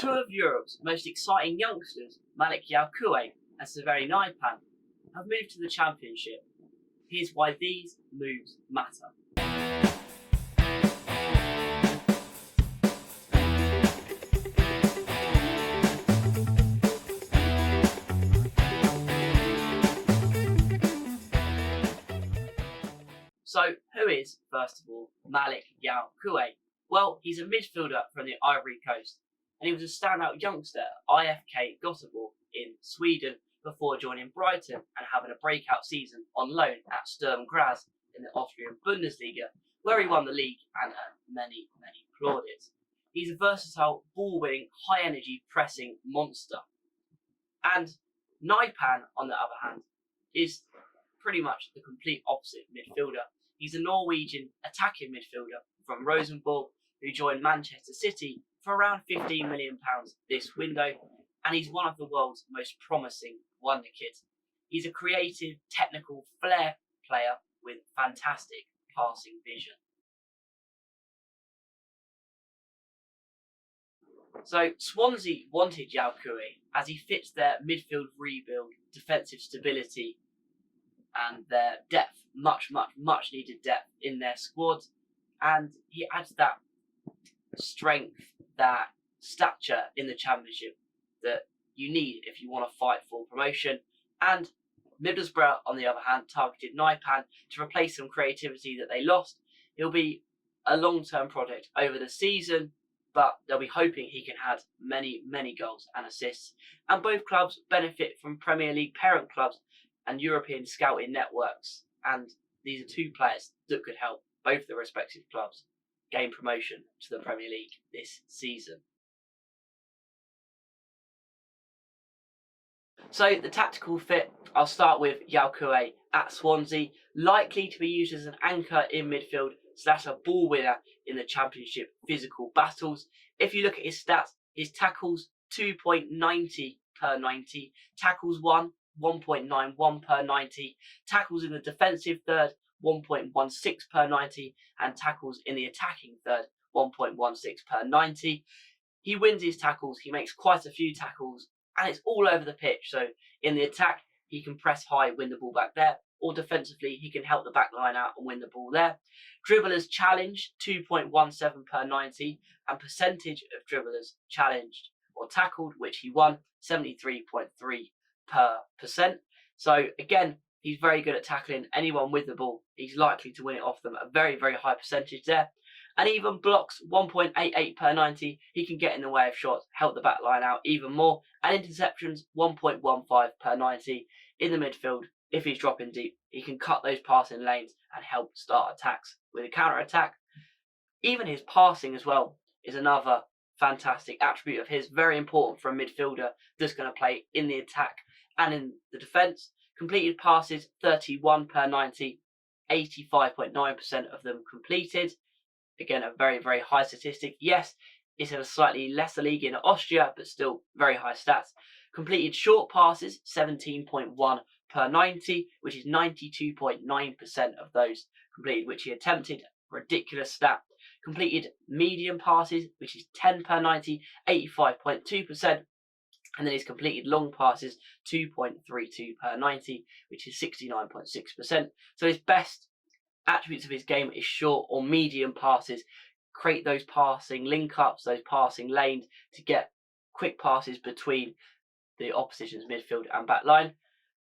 Two of Europe's most exciting youngsters, Malick Yalcouye and Sverre Nypan, have moved to the Championship. Here's why these moves matter. So, who is, first of all, Malick Yalcouye? Well, he's a midfielder from the Ivory Coast, and he was a standout youngster at IFK Göteborg in Sweden before joining Brighton and having a breakout season on loan at Sturm Graz in the Austrian Bundesliga, where he won the league and earned many plaudits. He's a versatile, ball-winning, high-energy pressing monster. And Nypan, on the other hand, is pretty much the complete opposite midfielder. He's a Norwegian attacking midfielder from Rosenborg who joined Manchester City for around £15 million this window, and he's one of the world's most promising Wonderkids. He's a creative, technical flair player with fantastic passing vision. So Swansea wanted Yalcouye as he fits their midfield rebuild, defensive stability and their depth, much needed depth in their squad, and he adds that strength, that stature in the Championship that you need if you want to fight for promotion. And Middlesbrough, on the other hand, targeted Nypan to replace some creativity that they lost. It'll be a long-term project over the season, but they'll be hoping he can add many goals and assists. And both clubs benefit from Premier League parent clubs and European scouting networks, and these are two players that could help both the respective clubs gain promotion to the Premier League this season. So the tactical fit, I'll start with Yalcouye at Swansea, likely to be used as an anchor in midfield / a ball winner in the Championship physical battles. If you look at his stats, his tackles 2.90 per 90, tackles 1.91 per 90, tackles in the defensive third 1.16 per 90, and tackles in the attacking third 1.16 per 90. He wins his tackles, he makes quite a few tackles, and it's all over the pitch. So in the attack, he can press high, win the ball back there, or defensively, he can help the back line out and win the ball there. Dribblers challenged 2.17 per 90, and percentage of dribblers challenged or tackled, which he won, 73.3%. So again, he's very good at tackling anyone with the ball. He's likely to win it off them, a very high percentage there. And even blocks 1.88 per 90. He can get in the way of shots, help the back line out even more. And interceptions 1.15 per 90 in the midfield. If he's dropping deep, he can cut those passing lanes and help start attacks with a counter attack. Even his passing as well is another fantastic attribute of his, very important for a midfielder that's going to play in the attack and in the defence. Completed passes 31 per 90, 85.9% of them completed. Again, a very high statistic. Yes, it's in a slightly lesser league in Austria, but still very high stats. Completed short passes 17.1 per 90, which is 92.9% of those completed, which he attempted. Ridiculous stat. Completed medium passes, which is 10 per 90, 85.2%. And then he's completed long passes 2.32 per 90, which is 69.6%. So his best attributes of his game is short or medium passes. Create those passing link-ups, those passing lanes to get quick passes between the opposition's midfield and back line.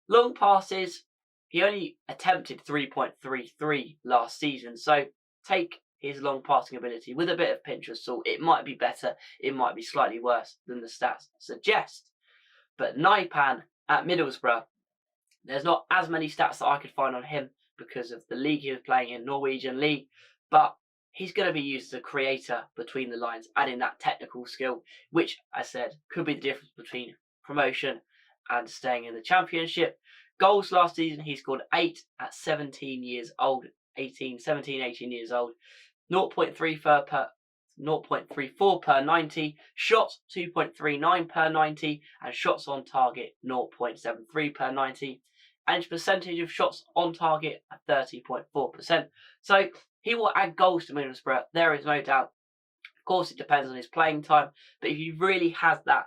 Long passes, he only attempted 3.33 last season. So take his long passing ability with a bit of pinch of salt. It might be better, it might be slightly worse than the stats suggest. But Nypan at Middlesbrough, there's not as many stats that I could find on him because of the league he was playing in, Norwegian league, but he's going to be used as a creator between the lines, adding that technical skill, which I said could be the difference between promotion and staying in the Championship. Goals last season, he scored 8 at 17 years old, 18 years old. 0.34 per 90, shots 2.39 per 90, and shots on target 0.73 per 90, and his percentage of shots on target at 30.4%. So he will add goals to Middlesbrough, there is no doubt. Of course, it depends on his playing time, but if he really has that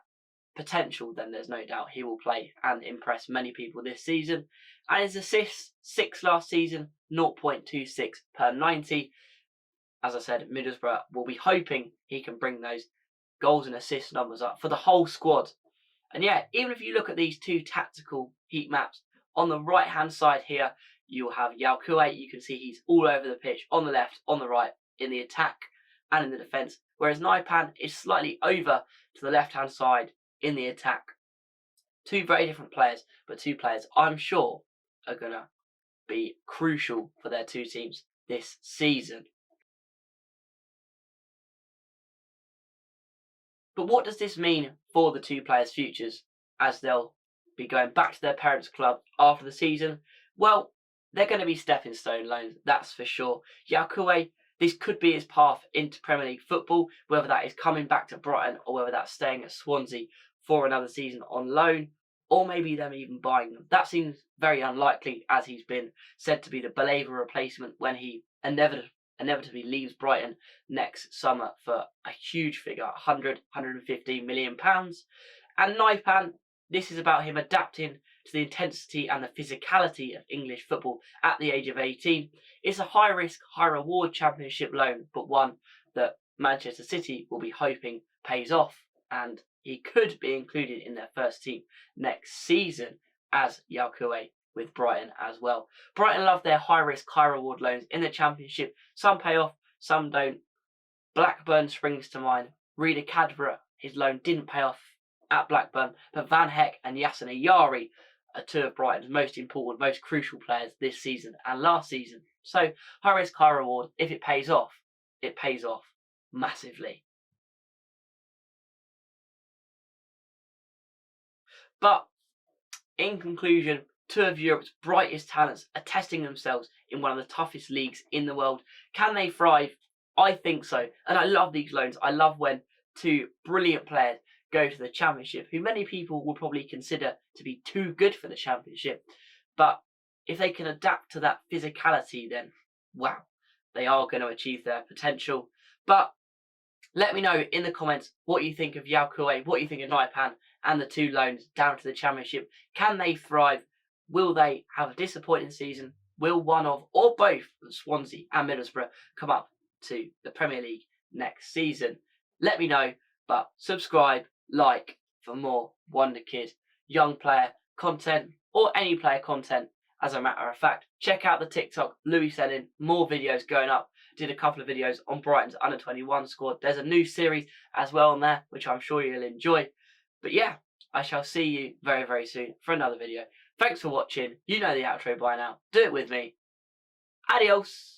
potential, then there's no doubt he will play and impress many people this season. And his assists, 6 last season, 0.26 per 90. As I said, Middlesbrough will be hoping he can bring those goals and assist numbers up for the whole squad. And yeah, even if you look at these two tactical heat maps, on the right hand side here, you'll have Yalcouye. You can see he's all over the pitch, on the left, on the right, in the attack and in the defence. Whereas Nypan is slightly over to the left hand side in the attack. Two very different players, but two players I'm sure are going to be crucial for their two teams this season. But what does this mean for the two players' futures as they'll be going back to their parents' club after the season? Well, they're going to be stepping stone loans, that's for sure. Yalcouye, this could be his path into Premier League football, whether that is coming back to Brighton or whether that's staying at Swansea for another season on loan, or maybe them even buying them. That seems very unlikely, as he's been said to be the Baleva replacement when he inevitably leaves Brighton next summer for a huge figure, 115 million pounds. And Nypan, this is about him adapting to the intensity and the physicality of English football at the age of 18. It's a high risk, high reward championship loan, but one that Manchester City will be hoping pays off, and he could be included in their first team next season as Yalcouye with Brighton as well. Brighton love their high risk, high reward loans in the Championship. Some pay off, some don't. Blackburn springs to mind. Rida Kadra, his loan didn't pay off at Blackburn, but Van Heck and Yasin Ayari are two of Brighton's most important, most crucial players this season and last season. So high risk, high reward. If it pays off massively. But in conclusion, two of Europe's brightest talents are testing themselves in one of the toughest leagues in the world. Can they thrive? I think so. And I love these loans. I love when two brilliant players go to the Championship, who many people would probably consider to be too good for the Championship. But if they can adapt to that physicality, then wow, they are going to achieve their potential. But let me know in the comments what you think of Yalcouye, what you think of Nypan and the two loans down to the Championship. Can they thrive? Will they have a disappointing season? Will one of or both Swansea and Middlesbrough come up to the Premier League next season? Let me know, but subscribe, like for more Wonderkid young player content or any player content. As a matter of fact, check out the TikTok, Louis Selling, more videos going up. Did a couple of videos on Brighton's under-21 squad. There's a new series as well on there, which I'm sure you'll enjoy. But yeah, I shall see you very, very soon for another video. Thanks for watching. You know the outro by now. Do it with me. Adios.